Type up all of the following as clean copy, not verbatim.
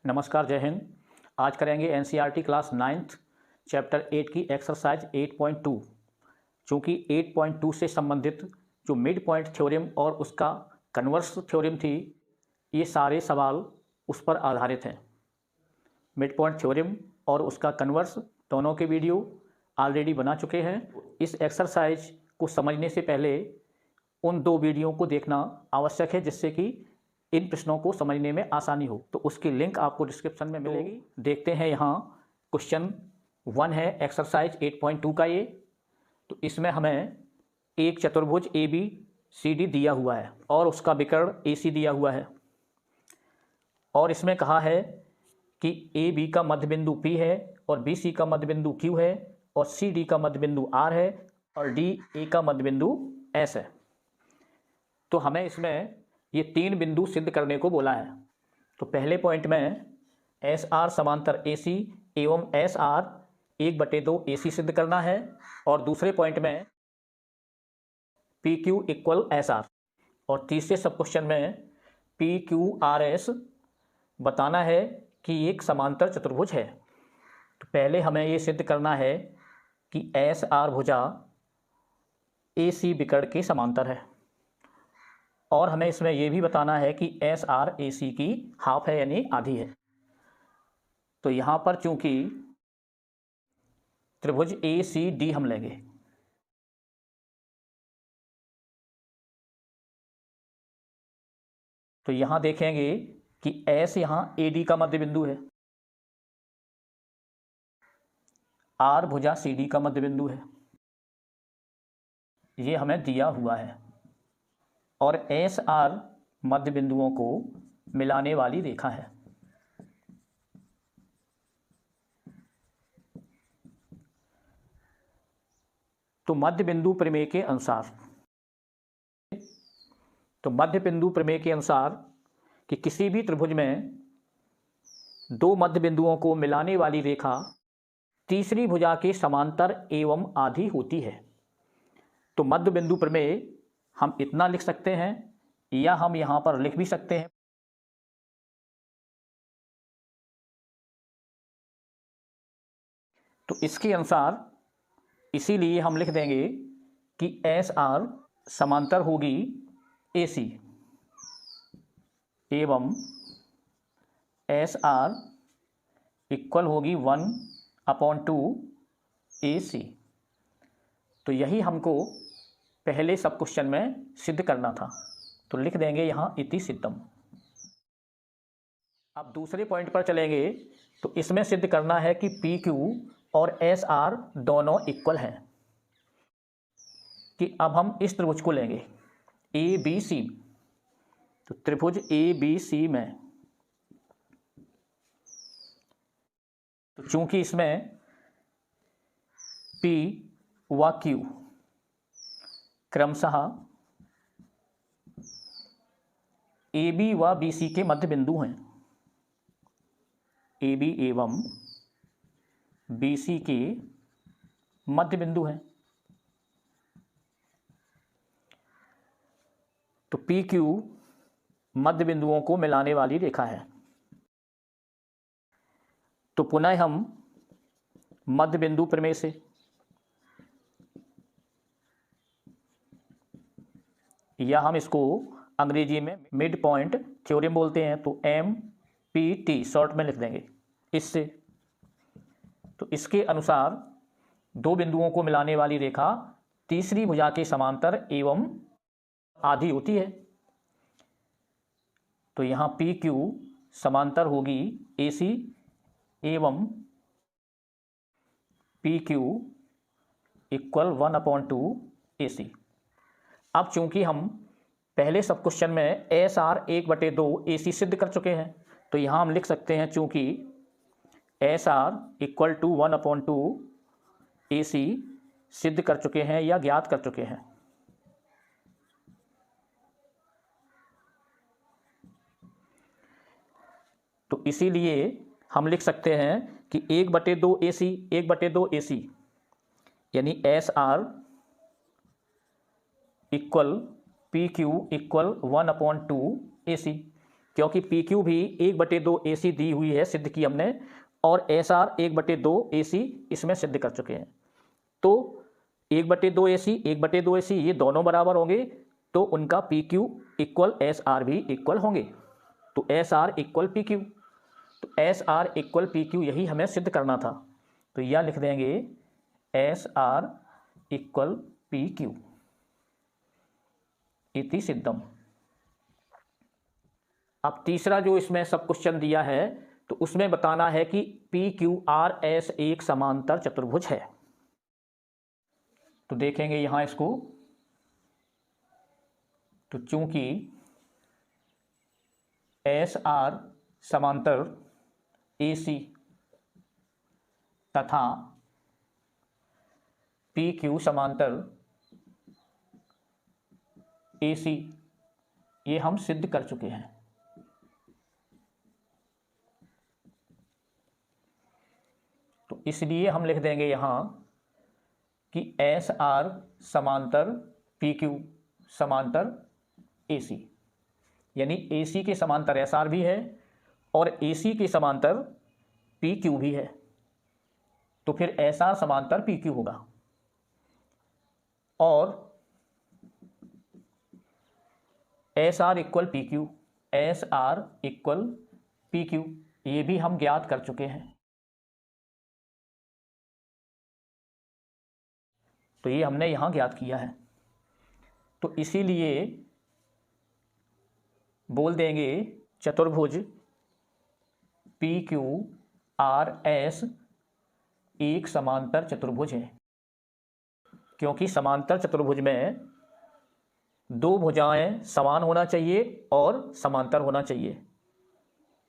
नमस्कार, जय हिंद। आज करेंगे एनसीईआरटी क्लास 9th चैप्टर 8 की एक्सरसाइज 8.2। चूँकि 8.2 से संबंधित जो मिड पॉइंट थ्योरम और उसका कन्वर्स थ्योरम थी, ये सारे सवाल उस पर आधारित हैं। मिड पॉइंट थ्योरम और उसका कन्वर्स दोनों के वीडियो ऑलरेडी बना चुके हैं। इस एक्सरसाइज को समझने से पहले उन दो वीडियो को देखना आवश्यक है, जिससे कि इन प्रश्नों को समझने में आसानी हो। तो उसकी लिंक आपको डिस्क्रिप्शन में मिलेगी। देखते हैं, यहाँ क्वेश्चन 1 है एक्सरसाइज 8.2 का ये। तो इसमें हमें एक चतुर्भुज ABCD दिया हुआ है और उसका विकर्ण AC दिया हुआ है, और इसमें कहा है कि AB का मध्य बिंदु P है और BC का मध्य बिंदु Q है और CD का मध्य बिंदु R है और DA का मध्य बिंदु S है। तो हमें इसमें ये तीन बिंदु सिद्ध करने को बोला है। तो पहले पॉइंट में SR समांतर AC एवं SR 1/2 AC सिद्ध करना है, और दूसरे पॉइंट में PQ इक्वल SR, और तीसरे सब क्वेश्चन में PQRS बताना है कि एक समांतर चतुर्भुज है। तो पहले हमें ये सिद्ध करना है कि SR भुजा AC विकर्ण के समांतर है, और हमें इसमें यह भी बताना है कि SR AC की हाफ है, यानी आधी है। तो यहां पर चूंकि त्रिभुज ACD हम लेंगे, तो यहां देखेंगे कि S यहां AD का मध्य बिंदु है, R भुजा CD का मध्य बिंदु है, ये हमें दिया हुआ है, और SR मध्य बिंदुओं को मिलाने वाली रेखा है। तो मध्य बिंदु प्रमेय के अनुसार कि किसी भी त्रिभुज में दो मध्य बिंदुओं को मिलाने वाली रेखा तीसरी भुजा के समांतर एवं आधी होती है। तो मध्य बिंदु प्रमेय हम इतना लिख सकते हैं, या हम यहां पर लिख भी सकते हैं तो इसके अनुसार, इसीलिए हम लिख देंगे कि SR समांतर होगी AC एवं SR इक्वल होगी 1/2 AC। तो यही हमको पहले सब क्वेश्चन में सिद्ध करना था, तो लिख देंगे यहां इति सिद्धम। अब दूसरे पॉइंट पर चलेंगे। तो इसमें सिद्ध करना है कि PQ और SR दोनों इक्वल हैं। कि अब हम इस त्रिभुज को लेंगे ABC। तो त्रिभुज ABC में तो चूंकि इसमें P व Q क्रमशः AB व BC के मध्य बिंदु हैं, AB एवं BC के मध्य बिंदु हैं। तो PQ मध्य बिंदुओं को मिलाने वाली रेखा है। तो पुनः हम मध्य बिंदु प्रमेय से या हम इसको अंग्रेजी में मिड पॉइंट थ्योरम बोलते हैं, तो MPT शॉर्ट में लिख देंगे इससे। तो इसके अनुसार दो बिंदुओं को मिलाने वाली रेखा तीसरी भुजा के समांतर एवं आधी होती है। तो यहां PQ समांतर होगी AC एवं PQ इक्वल 1/2 AC। अब चूंकि हम पहले सब क्वेश्चन में SR 1/2 AC सिद्ध कर चुके हैं, तो यहां हम लिख सकते हैं चूंकि SR इक्वल टू 1/2 AC सिद्ध कर चुके हैं या ज्ञात कर चुके हैं। तो इसीलिए हम लिख सकते हैं कि 1/2 AC यानी SR equal PQ equal 1/2 AC, क्योंकि पी क्यू भी 1/2 AC दी हुई है, सिद्ध की हमने, और SR 1/2 AC इसमें सिद्ध कर चुके हैं। तो 1/2 AC 1/2 AC ये दोनों बराबर होंगे, तो उनका PQ इक्वल SR भी इक्वल होंगे। तो SR इक्वल PQ, तो SR इक्वल PQ यही हमें सिद्ध करना था। तो यह लिख देंगे SR इक्वल PQ इति सिद्धम। अब तीसरा जो इसमें सब क्वेश्चन दिया है, तो उसमें बताना है कि PQRS एक समांतर चतुर्भुज है। तो देखेंगे यहां इसको। तो चूंकि SR समांतर AC तथा PQ समांतर AC ये हम सिद्ध कर चुके हैं। तो इसलिए हम लिख देंगे यहां कि SR समांतर PQ समांतर AC, यानी AC के समांतर SR भी है और AC के समांतर PQ भी है। तो फिर SR समांतर PQ होगा। और SR equal PQ, SR equal PQ ये भी हम ज्ञात कर चुके हैं। तो ये हमने यहां ज्ञात किया है। तो इसीलिए बोल देंगे चतुर्भुज PQRS एक समांतर चतुर्भुज है, क्योंकि समांतर चतुर्भुज में दो भुजाएं समान होना चाहिए और समांतर होना चाहिए।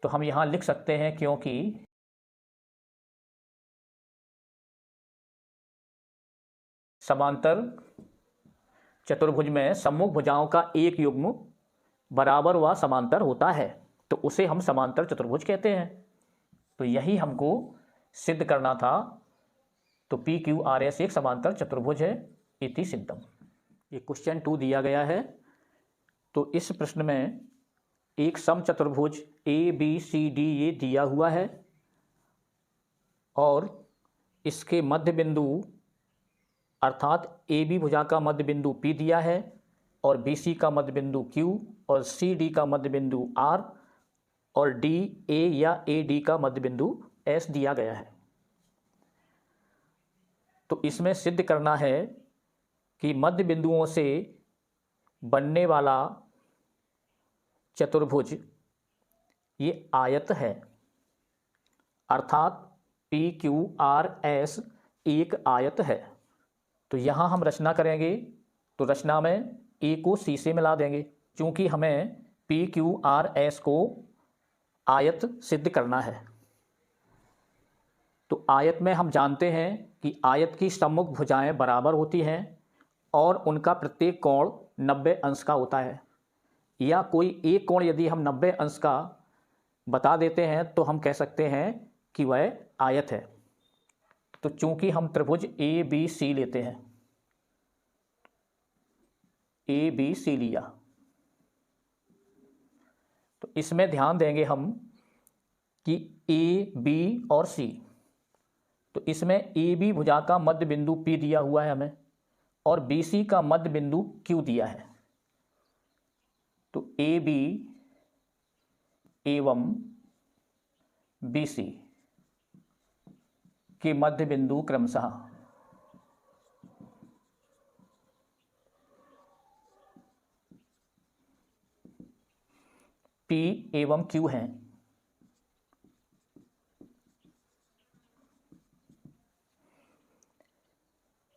तो हम यहां लिख सकते हैं क्योंकि समांतर चतुर्भुज में सम्मुख भुजाओं का एक युग्म बराबर व समांतर होता है, तो उसे हम समांतर चतुर्भुज कहते हैं। तो यही हमको सिद्ध करना था। तो PQRS एक समांतर चतुर्भुज है इति सिद्धम। ये क्वेश्चन 2 दिया गया है। तो इस प्रश्न में एक समचतुर्भुज ABCD ये दिया हुआ है और इसके मध्य बिंदु अर्थात AB भुजा का मध्य बिंदु P दिया है और BC का मध्य बिंदु Q और CD का मध्य बिंदु R और DA या AD का मध्य बिंदु S दिया गया है। तो इसमें सिद्ध करना है कि मध्य बिंदुओं से बनने वाला चतुर्भुज ये आयत है, अर्थात PQRS एक आयत है। तो यहाँ हम रचना करेंगे। तो रचना में A को C से मिला देंगे, क्योंकि हमें PQRS को आयत सिद्ध करना है। तो आयत में हम जानते हैं कि आयत की सम्मुख भुजाएं बराबर होती हैं और उनका प्रत्येक कोण 90 अंश का होता है, या कोई एक कोण यदि हम 90 अंश का बता देते हैं तो हम कह सकते हैं कि वह आयत है। तो चूंकि हम त्रिभुज ABC लेते हैं, ABC लिया, तो इसमें ध्यान देंगे हम कि A, B और C, तो इसमें AB भुजा का मध्य बिंदु P दिया हुआ है हमें और BC का मध्य बिंदु Q दिया है। तो AB एवं BC के मध्य बिंदु क्रमशः P एवं Q हैं।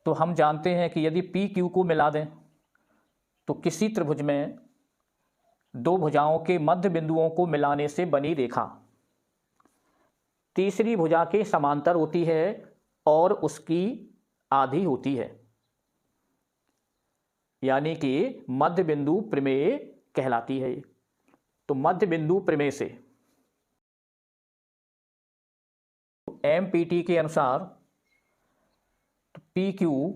तो हम जानते हैं कि यदि PQ को मिला दें तो किसी त्रिभुज में दो भुजाओं के मध्य बिंदुओं को मिलाने से बनी रेखा तीसरी भुजा के समांतर होती है और उसकी आधी होती है, यानी कि मध्य बिंदु प्रमेय कहलाती है। तो मध्य बिंदु प्रमेय से MPT के अनुसार PQ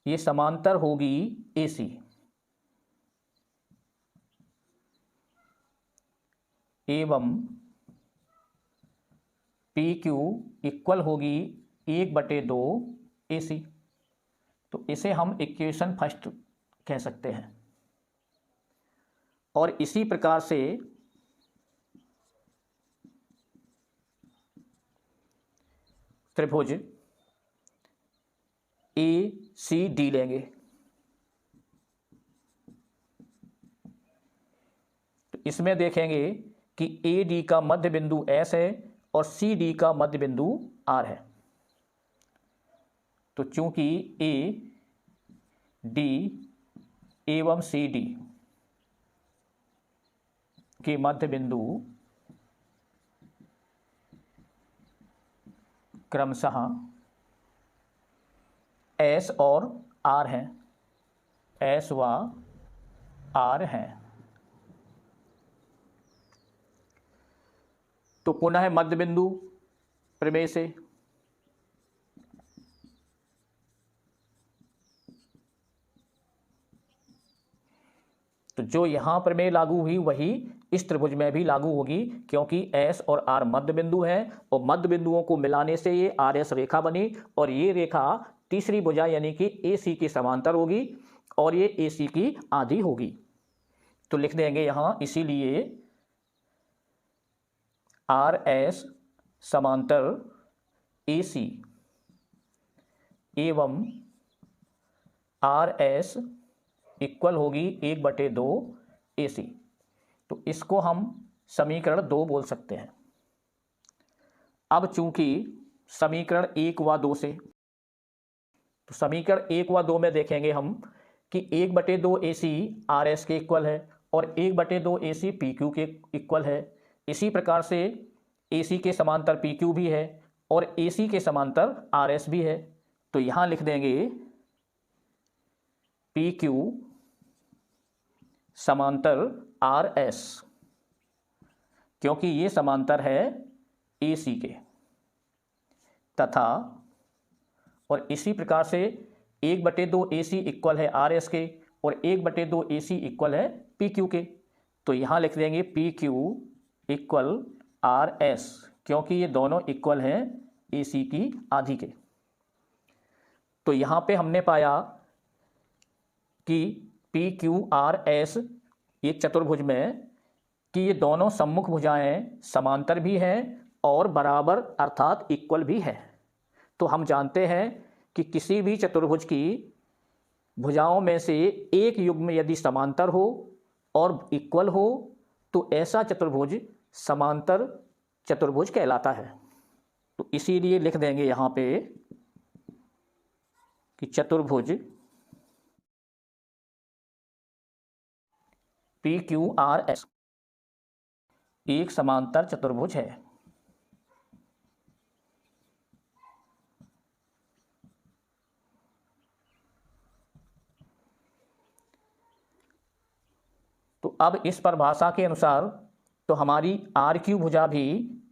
ये समांतर होगी AC, एवं पी क्यू इक्वल होगी 1/2 AC। तो इसे हम इक्वेशन फर्स्ट कह सकते हैं। और इसी प्रकार से त्रिभुज ACD लेंगे। तो इसमें देखेंगे कि AD का मध्य बिंदु S है और CD का मध्य बिंदु R है। तो चूंकि AD एवं CD के मध्य बिंदु क्रमशः S और R हैं, S व R हैं। तो पुनः मध्य बिंदु प्रमेय से तो जो यहां प्रमेय लागू हुई वही इस त्रिभुज में भी लागू होगी, क्योंकि S और R मध्य बिंदु हैं और मध्य बिंदुओं को मिलाने से ये RS रेखा बनी और ये रेखा तीसरी भुजा यानी कि AC की समांतर होगी और ये AC की आधी होगी। तो लिख देंगे यहां, इसीलिए RS समांतर AC एवं RS इक्वल होगी 1/2 AC। तो इसको हम समीकरण 2 बोल सकते हैं। अब चूंकि समीकरण 1 व 2 से, तो समीकरण 1 व 2 में देखेंगे हम कि 1/2 AC RS के इक्वल है और 1/2 AC PQ के इक्वल है। इसी प्रकार से AC के समांतर PQ भी है और AC के समांतर RS भी है। तो यहां लिख देंगे PQ समांतर RS, क्योंकि ये समांतर है AC के, तथा और इसी प्रकार से 1/2 AC इक्वल है RS के और 1/2 AC इक्वल है PQ के। तो यहां लिख देंगे PQ इक्वल RS, क्योंकि ये दोनों इक्वल हैं AC की आधी के। तो यहां पे हमने पाया कि PQRS ये चतुर्भुज में कि ये दोनों सम्मुख भुजाएं समांतर भी हैं और बराबर अर्थात इक्वल भी है। तो हम जानते हैं कि किसी भी चतुर्भुज की भुजाओं में से एक युग्म यदि समांतर हो और इक्वल हो तो ऐसा चतुर्भुज समांतर चतुर्भुज कहलाता है। तो इसीलिए लिख देंगे यहां पे कि चतुर्भुज PQRS एक समांतर चतुर्भुज है। तो अब इस परिभाषा के अनुसार तो हमारी RQ भुजा भी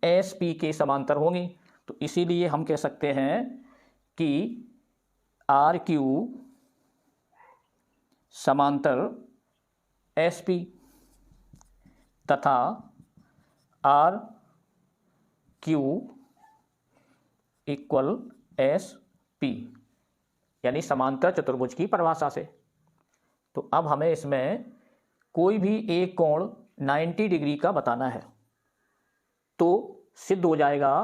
SP के समांतर होंगी। तो इसीलिए हम कह सकते हैं कि RQ समांतर SP तथा RQ इक्वल SP, यानी समांतर चतुर्भुज की परिभाषा से। तो अब हमें इसमें कोई भी एक कोण 90 डिग्री का बताना है तो सिद्ध हो जाएगा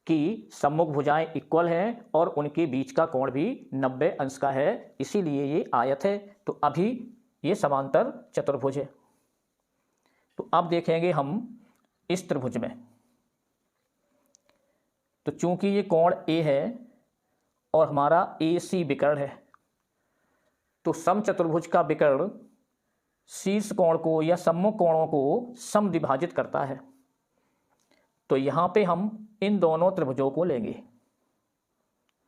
कि सम्मुख भुजाएं इक्वल हैं और उनके बीच का कोण भी 90 अंश का है, इसीलिए ये आयत है। तो अभी ये समांतर चतुर्भुज है। तो अब देखेंगे हम इस त्रिभुज में, तो चूंकि ये कोण A है और हमारा AC विकर्ण है, तो समचतुर्भुज का विकर्ण शीर्ष कोण को या सम्मुख कोणों को समद्विभाजित करता है। तो यहां पे हम इन दोनों त्रिभुजों को लेंगे,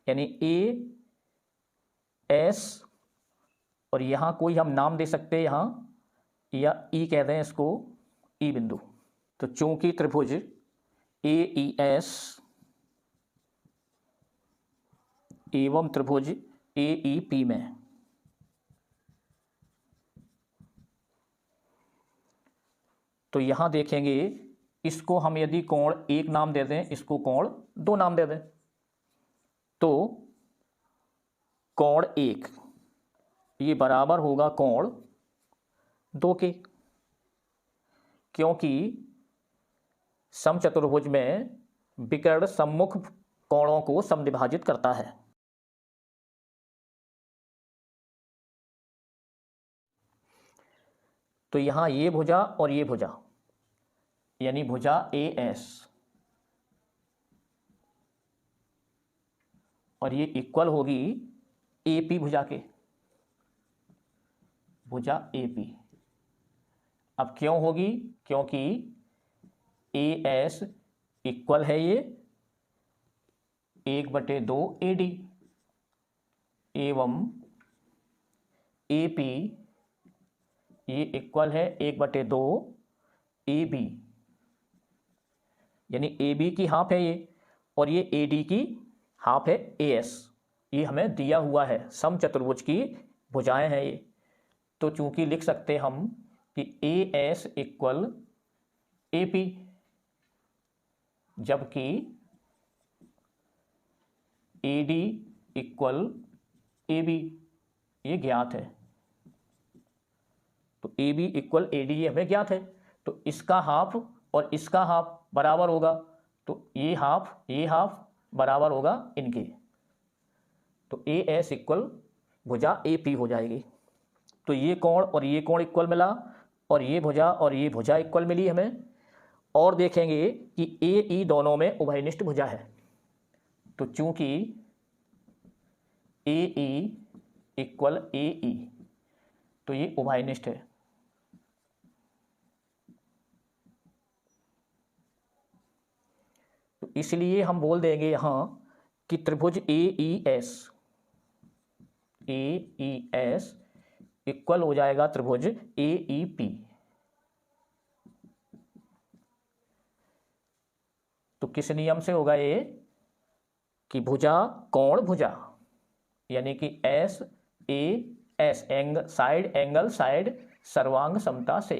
यानी AS और यहां कोई हम नाम दे सकते हैं, यहां या E कह दें इसको, E बिंदु। तो चूंकि त्रिभुज AES एवं त्रिभुज AEP में तो यहां देखेंगे इसको हम यदि कोण 1 नाम दे दें, इसको कोण 2 नाम दे दें, तो कोण 1 ये बराबर होगा कोण 2 के, क्योंकि समचतुर्भुज में विकर्ण सम्मुख कोणों को समद्विभाजित करता है। तो यहां ये भुजा और ये भुजा यानी भुजा AS और ये इक्वल होगी AP भुजा के, भुजा AP। अब क्यों होगी? क्योंकि AS इक्वल है ये 1/2 AD एवं AP ये इक्वल है 1/2 AB, यानी AB की हाफ है ये, और ये AD की हाफ है AS। ये हमें दिया हुआ है, समचतुर्भुज की भुजाएं हैं ये। तो चूंकि लिख सकते हम कि AS इक्वल AP, जबकि AD इक्वल AB ये ज्ञात है। तो AB इक्वल AD ये हमें ज्ञात है, तो इसका हाफ और इसका हाफ बराबर होगा, तो ये हाफ बराबर होगा इनके। तो AS इक्वल भुजा AP हो जाएगी। तो ये कोण और ये कोण इक्वल मिला, और ये भुजा इक्वल मिली हमें। और देखेंगे कि AE दोनों में उभयनिष्ठ भुजा है। तो चूंकि AE इक्वल AE तो ये उभयनिष्ठ है। तो इसलिए हम बोल देंगे यहां कि त्रिभुज AES इक्वल हो जाएगा त्रिभुज AEP। तो किस नियम से होगा ये कि भुजा कोण भुजा, यानी कि SAS साइड एंगल साइड सर्वांग समता से।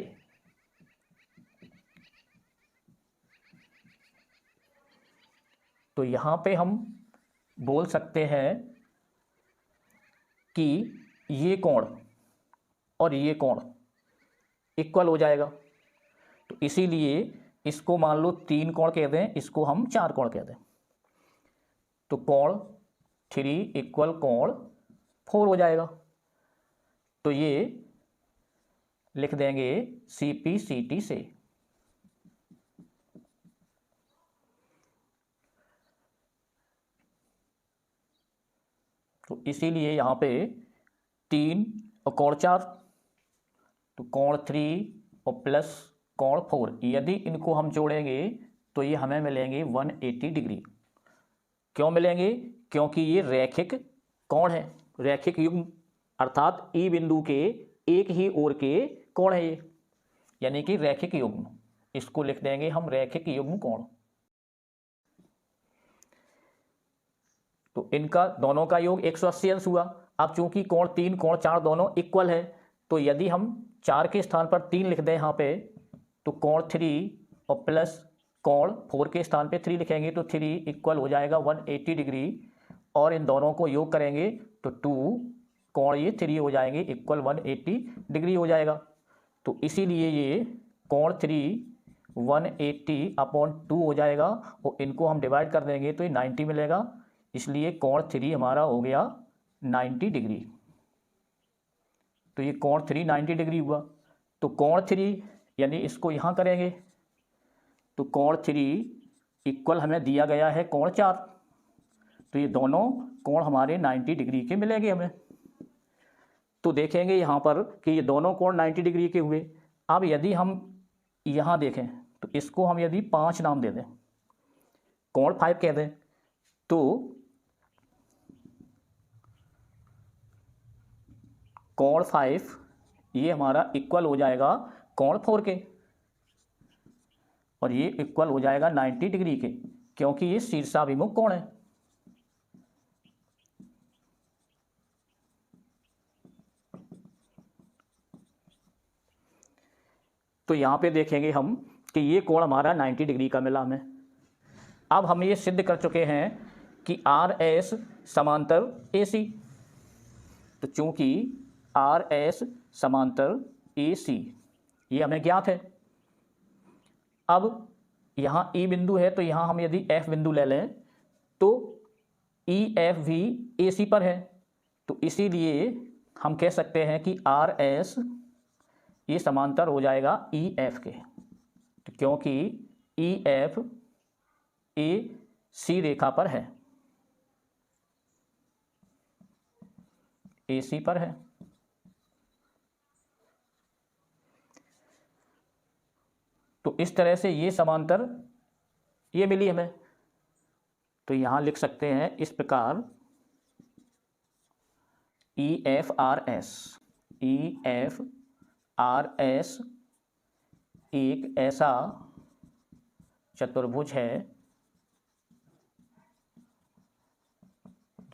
तो यहां पे हम बोल सकते हैं कि ये कोण और ये कोण इक्वल हो जाएगा। तो इसीलिए इसको मान लो 3 कोण कह दें, इसको हम 4 कोण कह दें। तो कोण 3 इक्वल कोण 4 हो जाएगा। तो ये लिख देंगे CP/CT से। तो इसीलिए यहाँ पे 3 और कोण 4, तो कोण 3 और प्लस कोण 4, यदि इनको हम जोड़ेंगे तो ये हमें मिलेंगे 180 डिग्री। क्यों मिलेंगे? क्योंकि ये रैखिक कोण है, रैखिक युग्म, अर्थात E बिंदु के एक ही ओर के कोण है ये, यानी कि रैखिक युग्म। इसको लिख देंगे हम रैखिक युग्म कोण। तो इनका दोनों का योग 180 अंश हुआ। अब चूंकि कोण 3 कोण 4 दोनों इक्वल है, तो यदि हम 4 के स्थान पर 3 लिख दें यहाँ पे, तो कोण 3 और प्लस कोण 4 के स्थान पे 3 लिखेंगे तो 3 इक्वल हो जाएगा 180 डिग्री। और इन दोनों को योग करेंगे तो 2 कोण ये 3 हो जाएंगे इक्वल 180 डिग्री हो जाएगा। तो इसीलिए ये कोण 3 180/2 हो जाएगा, और इनको हम डिवाइड कर देंगे तो ये 90 मिलेगा। इसलिए कोण 3 हमारा हो गया 90 डिग्री। तो ये कोण 3 90 डिग्री हुआ। तो कोण 3 यानी इसको यहाँ करेंगे तो कोण 3 इक्वल हमें दिया गया है कोण 4। तो ये दोनों कोण हमारे 90 डिग्री के मिलेंगे हमें। तो देखेंगे यहाँ पर कि ये दोनों कोण 90 डिग्री के हुए। अब यदि हम यहाँ देखें तो इसको हम यदि 5 नाम दे दें, कोण 5 कह दें, तो कोण 5 ये हमारा इक्वल हो जाएगा कोण 4 के, और ये इक्वल हो जाएगा 90 डिग्री के, क्योंकि ये शीर्षाभिमुख कोण है। तो यहां पे देखेंगे हम कि ये कोण हमारा 90 डिग्री का मिला हमें। अब हम ये सिद्ध कर चुके हैं कि आर एस समांतर ए सी, तो चूंकि आर एस समांतर ए सी ये हमें ज्ञात है। अब यहाँ ई बिंदु है, तो यहाँ हम यदि एफ बिंदु ले लें तो ई एफ भी ए सी पर है, तो इसीलिए हम कह सकते हैं कि आर एस ये समांतर हो जाएगा ई एफ के, तो क्योंकि ई एफ ए सी रेखा पर है, ए सी पर है। तो इस तरह से ये समांतर ये मिली हमें, तो यहां लिख सकते हैं इस प्रकार E F R S, E F R S एक ऐसा चतुर्भुज है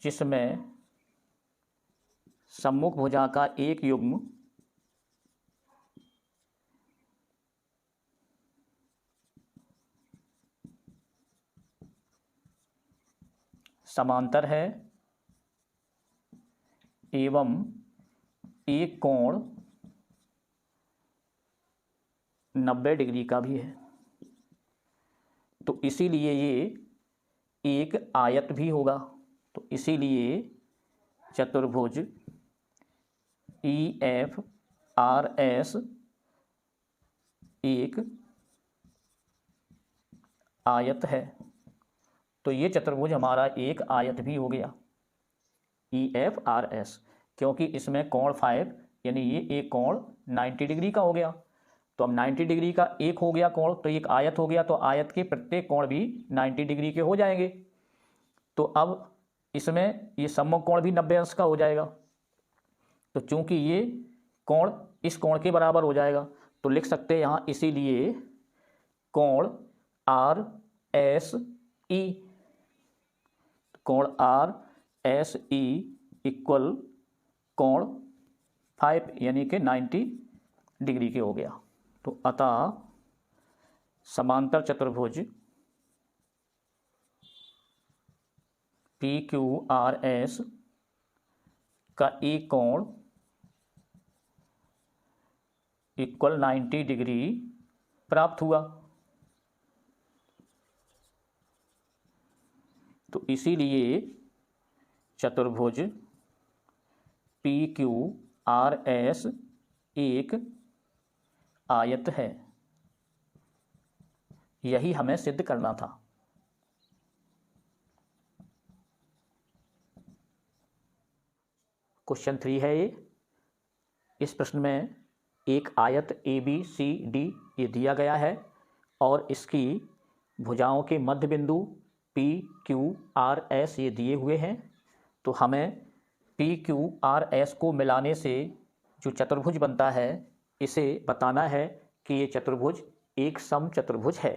जिसमें सम्मुख भुजा का एक युग्म समांतर है एवं एक कोण 90 डिग्री का भी है, तो इसीलिए ये एक आयत भी होगा। तो इसीलिए चतुर्भुज ई एफ आर एस एक आयत है, तो ये चतुर्भुज हमारा एक आयत भी हो गया ई एफ आर एस, क्योंकि इसमें कोण 5 यानी ये एक कोण 90 डिग्री का हो गया। तो अब 90 डिग्री का एक हो गया कोण, तो एक आयत हो गया, तो आयत के प्रत्येक कोण भी 90 डिग्री के हो जाएंगे। तो अब इसमें ये सम्मुख कोण भी 90 अंश का हो जाएगा, तो चूंकि ये कोण इस कोण के बराबर हो जाएगा, तो लिख सकते हैं यहाँ इसीलिए कोण आर एस ई, कोण आर एस ई इक्वल कोण 5 यानी कि 90 डिग्री के हो गया। तो अतः समांतर चतुर्भुज पी क्यू आर एस का एक कोण इक्वल 90 डिग्री प्राप्त हुआ। तो इसीलिए चतुर्भुज पी क्यू आर एस एक आयत है, यही हमें सिद्ध करना था। क्वेश्चन 3 है ये। इस प्रश्न में एक आयत ए बी सी डी ये दिया गया है और इसकी भुजाओं के मध्य बिंदु पी क्यू आर एस ये दिए हुए हैं। तो हमें पी क्यू आर एस को मिलाने से जो चतुर्भुज बनता है इसे बताना है कि ये चतुर्भुज एक सम चतुर्भुज है,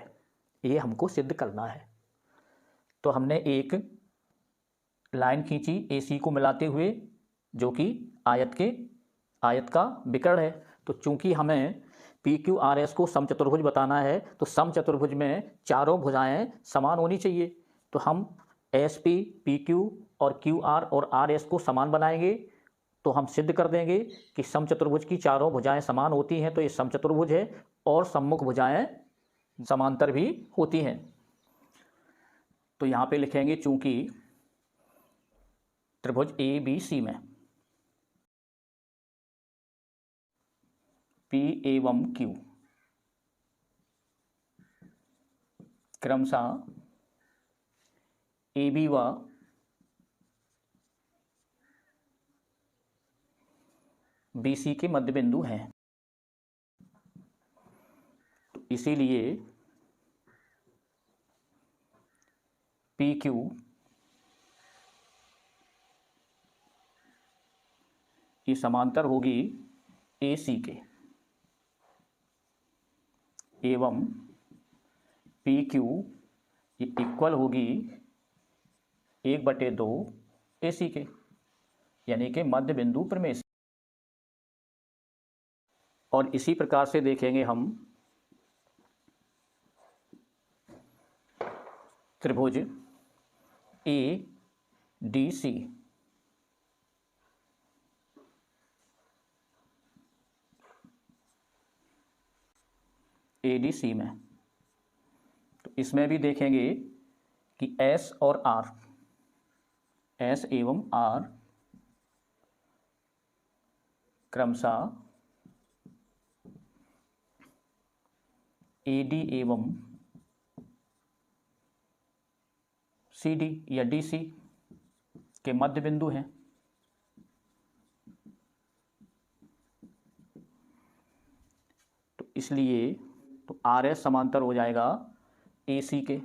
ये हमको सिद्ध करना है। तो हमने एक लाइन खींची ए सी को मिलाते हुए, जो कि आयत का विकर्ण है। तो चूंकि हमें पी क्यू आर एस को समचतुर्भुज बताना है, तो समचतुर्भुज में चारों भुजाएं समान होनी चाहिए। तो हम एस पी, पी क्यू और क्यू आर और आर एस को समान बनाएंगे, तो हम सिद्ध कर देंगे कि समचतुर्भुज की चारों भुजाएं समान होती हैं, तो ये समचतुर्भुज है और सम्मुख भुजाएं समांतर भी होती हैं। तो यहाँ पे लिखेंगे चूंकि त्रिभुज ए बी सी में पी एवं क्यू क्रमशः ए बी व बी सी के मध्य बिंदु हैं, तो इसीलिए पी क्यू ये समांतर होगी ए सी के एवं पी क्यू ये इक्वल होगी 1/2 ए सी के, यानी कि मध्य बिंदु प्रमेय। और इसी प्रकार से देखेंगे हम त्रिभुज ए डी सी। ADC में तो इसमें भी देखेंगे कि S और R, S एवं R क्रमशः AD एवं CD या DC के मध्य बिंदु हैं। तो इसलिए तो RS समांतर हो जाएगा AC के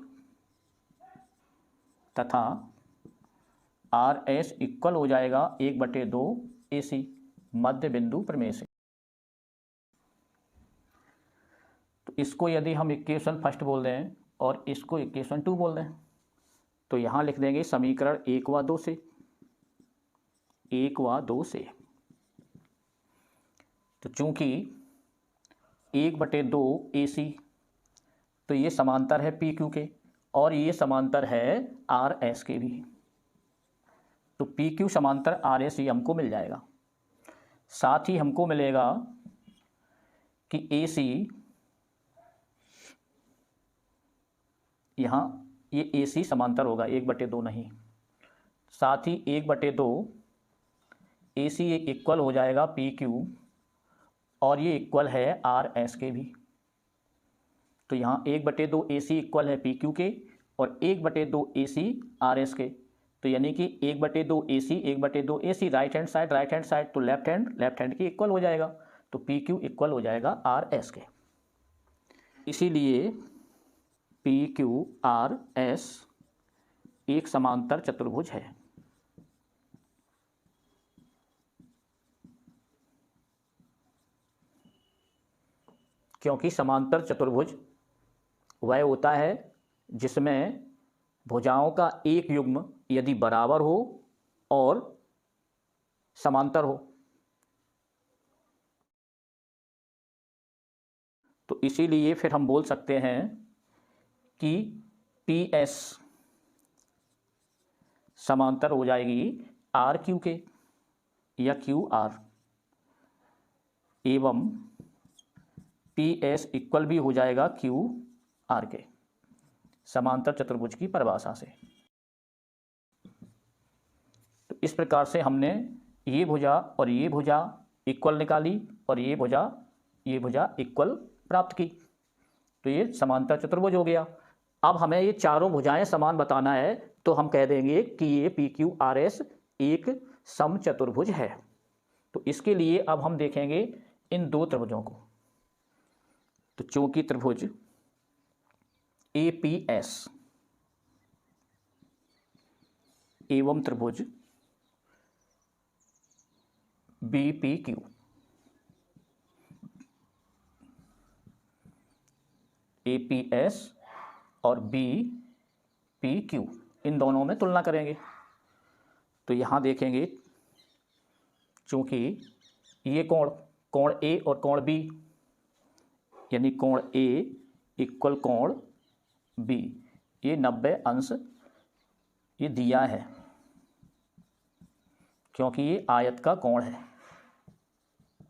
तथा RS इक्वल हो जाएगा 1/2 AC मध्य बिंदु प्रमेय से। तो इसको यदि हम इक्वेशन फर्स्ट बोल दें और इसको इक्वेशन 2 बोल दें तो यहाँ लिख देंगे समीकरण 1 व 2 से, 1 व 2 से। तो चूंकि 1/2 AC तो ये समांतर है PQ के और ये समांतर है RS के भी। तो PQ समांतर RS ही हमको मिल जाएगा। साथ ही हमको मिलेगा कि AC यहाँ ये AC समांतर होगा 1/2 नहीं, साथ ही 1/2 AC ये इक्वल हो जाएगा PQ और ये इक्वल है RS के भी। तो यहाँ 1/2 AC इक्वल है PQ के और 1/2 AC RS के। तो यानी कि 1/2 AC 1/2 AC right hand side तो लेफ्ट हैंड के इक्वल हो जाएगा। तो PQ इक्वल हो जाएगा RS के। इसीलिए PQRS एक समांतर चतुर्भुज है। क्योंकि समांतर चतुर्भुज वह होता है जिसमें भुजाओं का एक युग्म यदि बराबर हो और समांतर हो। तो इसीलिए फिर हम बोल सकते हैं कि PS समांतर हो जाएगी RQ के या QR एवं PS इक्वल भी हो जाएगा QR के समांतर चतुर्भुज की परिभाषा से। तो इस प्रकार से हमने ये भुजा और ये भुजा इक्वल निकाली और ये भुजा इक्वल प्राप्त की। तो ये समांतर चतुर्भुज हो गया। अब हमें ये चारों भुजाएं समान बताना है तो हम कह देंगे कि ये PQRS एक समचतुर्भुज है। तो इसके लिए अब हम देखेंगे इन दो त्रिभुजों को। तो चूंकि त्रिभुज APS एवं त्रिभुज BPQ APS और BPQ इन दोनों में तुलना करेंगे। तो यहाँ देखेंगे चूंकि ये कोण A और कोण B यानी कोण A इक्वल कोण B, ये 90 अंश ये दिया है क्योंकि ये आयत का कोण है,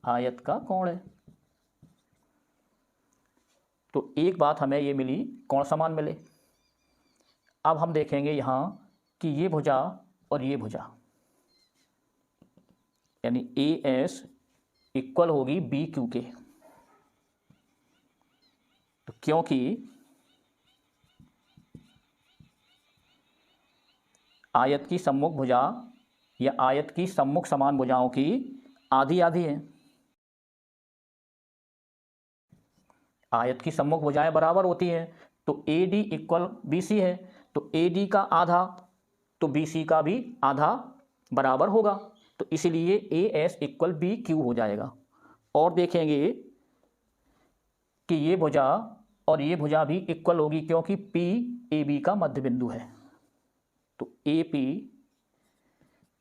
आयत का कोण है। तो एक बात हमें ये मिली, कोण समान मिले। अब हम देखेंगे यहाँ कि ये भुजा और ये भुजा यानी AS इक्वल होगी BQ के। तो क्योंकि आयत की सम्मुख भुजा या आयत की सम्मुख समान भुजाओं की आधी आधी है। आयत की सम्मुख भुजाएं बराबर होती हैं तो AD इक्वल BC है। तो AD का आधा तो BC का भी आधा बराबर होगा। तो इसलिए AS इक्वल BQ हो जाएगा। और देखेंगे कि ये भुजा और ये भुजा भी इक्वल होगी क्योंकि P AB का मध्य बिंदु है। तो AP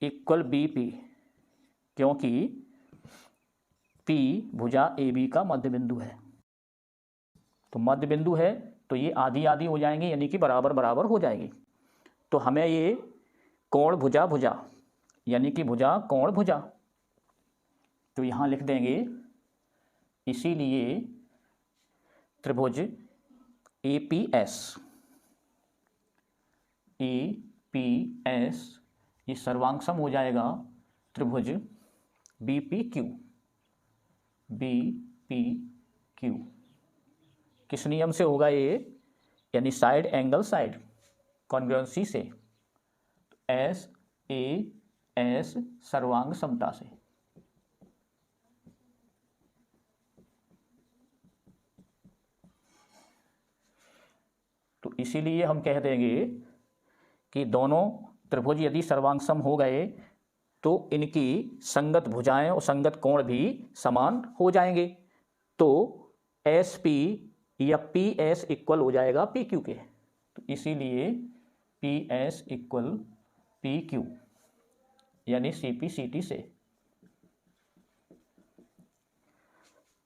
इक्वल BP क्योंकि P भुजा AB का मध्य बिंदु है। तो मध्य बिंदु है तो ये आधी आधी हो जाएंगी, यानी कि बराबर बराबर हो जाएगी। तो हमें ये कोण भुजा भुजा, यानी कि भुजा कोण भुजा, तो यहाँ लिख देंगे। इसीलिए त्रिभुज APS, ये सर्वांग सम हो जाएगा त्रिभुज BPQ। किस नियम से होगा ये, यानी साइड एंगल साइड कॉन्ग्रुएंसी से, SAS सर्वांग समता से। तो इसीलिए हम कह देंगे कि दोनों त्रिभुज यदि सर्वांग सम हो गए तो इनकी संगत भुजाएं और संगत कोण भी समान हो जाएंगे। तो SP या PS इक्वल हो जाएगा PQ के। तो इसीलिए PS इक्वल PQ, यानी CP/CT से।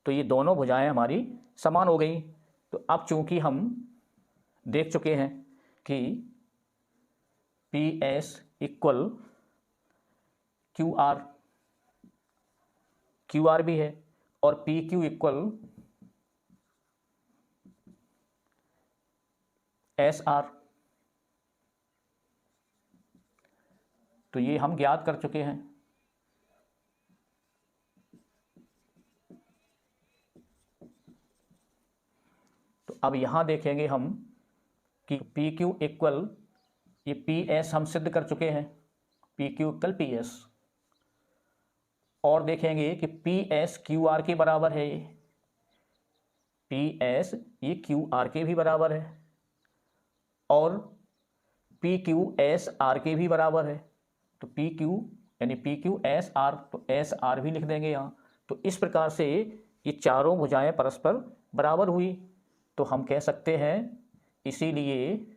तो ये दोनों भुजाएं हमारी समान हो गई। तो अब चूंकि हम देख चुके हैं कि PS इक्वल QR भी है और PQ इक्वल SR, तो ये हम ज्ञात कर चुके हैं। तो अब यहां देखेंगे हम कि PQ इक्वल, ये PS हम सिद्ध कर चुके हैं, PQ इक्वल PS, और देखेंगे कि PS QR के बराबर है। ये PS ये QR के भी बराबर है और PQ SR के भी बराबर है। तो PQ यानी PQ SR, तो SR भी लिख देंगे यहाँ। तो इस प्रकार से ये चारों भुजाएं परस्पर बराबर हुई। तो हम कह सकते हैं, इसीलिए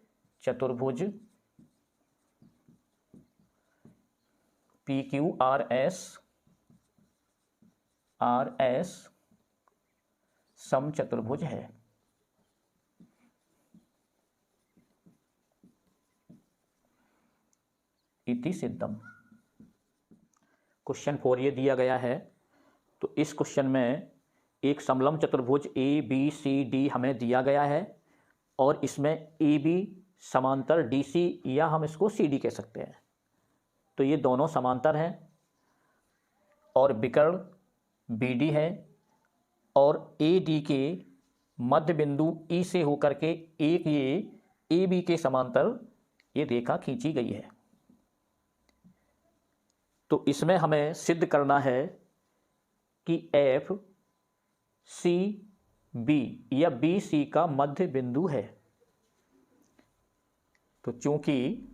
चतुर्भुज PQRS समचतुर्भुज है। इति सिद्धम। क्वेश्चन 4 ये दिया गया है। तो इस क्वेश्चन में एक समलंब चतुर्भुज ABCD हमें दिया गया है और इसमें AB समांतर DC, या हम इसको CD कह सकते हैं। तो ये दोनों समांतर हैं और विकर्ण BD है और AD के मध्य बिंदु E से होकर के एक ये AB के समांतर ये रेखा खींची गई है। तो इसमें हमें सिद्ध करना है कि FCB या BC का मध्य बिंदु है। तो चूंकि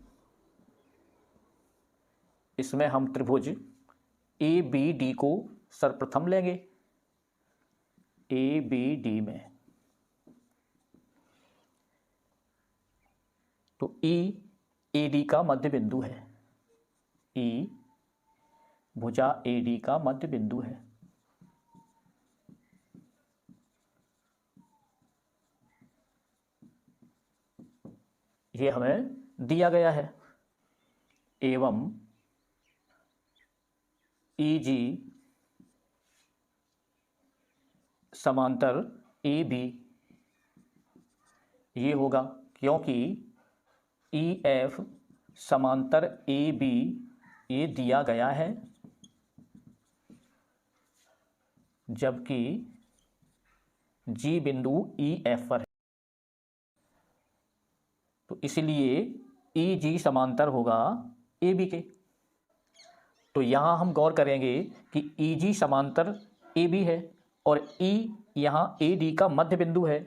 इसमें हम त्रिभुज ABD को सर्वप्रथम लेंगे, ABD में तो E AD का मध्य बिंदु है, E भुजा AD का मध्य बिंदु है। ये हमें दिया गया है। एवं EG समांतर AB ये होगा, क्योंकि EF समांतर AB ये दिया गया है, जबकि G बिंदु EF पर है। तो इसलिए EG समांतर होगा AB के। तो यहाँ हम गौर करेंगे कि EG समांतर AB है और E यहाँ AD का मध्य बिंदु है।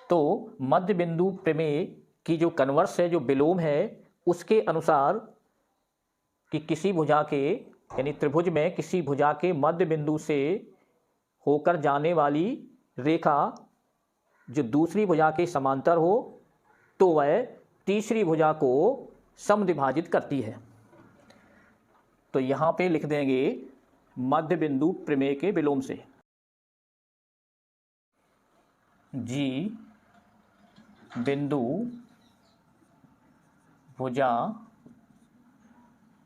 तो मध्य बिंदु प्रमेय की जो कन्वर्स है, जो विलोम है, उसके अनुसार कि किसी भुजा के, यानी त्रिभुज में किसी भुजा के मध्य बिंदु से होकर जाने वाली रेखा जो दूसरी भुजा के समांतर हो तो वह तीसरी भुजा को समद्विभाजित करती है। तो यहां पे लिख देंगे मध्य बिंदु प्रमेय के विलोम से G बिंदु भुजा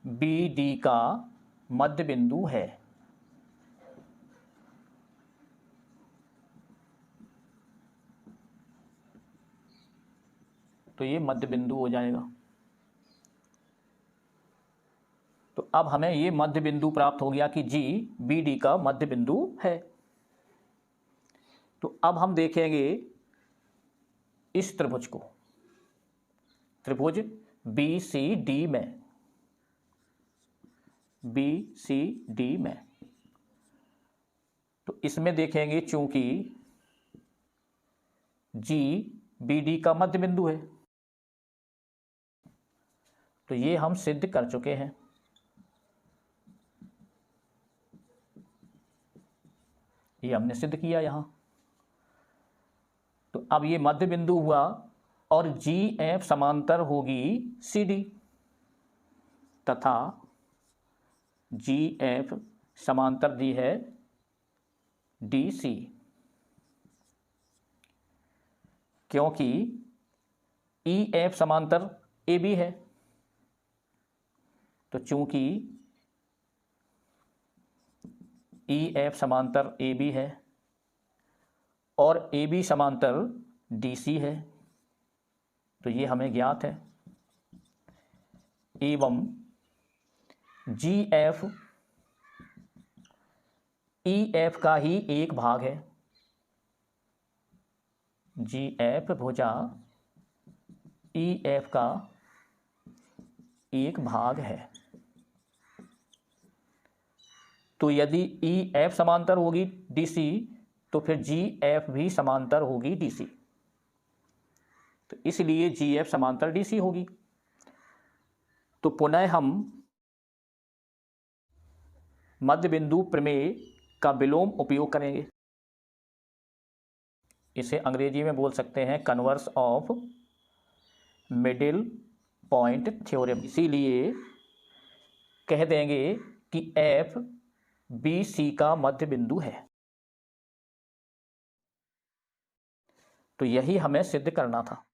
BD का मध्य बिंदु है। तो ये मध्य बिंदु हो जाएगा। तो अब हमें ये मध्य बिंदु प्राप्त हो गया कि जी BD का मध्य बिंदु है। तो अब हम देखेंगे इस त्रिभुज को, त्रिभुज BCD में। तो इसमें देखेंगे चूंकि जी BD का मध्य बिंदु है, तो ये हम सिद्ध कर चुके हैं। ये हमने सिद्ध किया यहां। तो अब ये मध्य बिंदु हुआ और GF समांतर होगी CD तथा GF समांतर दी है DC, क्योंकि EF समांतर AB है। तो चूंकि EF समांतर AB है और AB समांतर DC है, तो ये हमें ज्ञात है। एवं GF EF का ही एक भाग है। GF भुजा EF का एक भाग है। तो यदि EF समांतर होगी DC, तो फिर GF भी समांतर होगी DC। तो इसलिए GF समांतर DC होगी। तो पुनः हम मध्य बिंदु प्रमेय का विलोम उपयोग करेंगे। इसे अंग्रेजी में बोल सकते हैं converse of middle point theorem. इसीलिए कह देंगे कि F BC का मध्य बिंदु है। तो यही हमें सिद्ध करना था।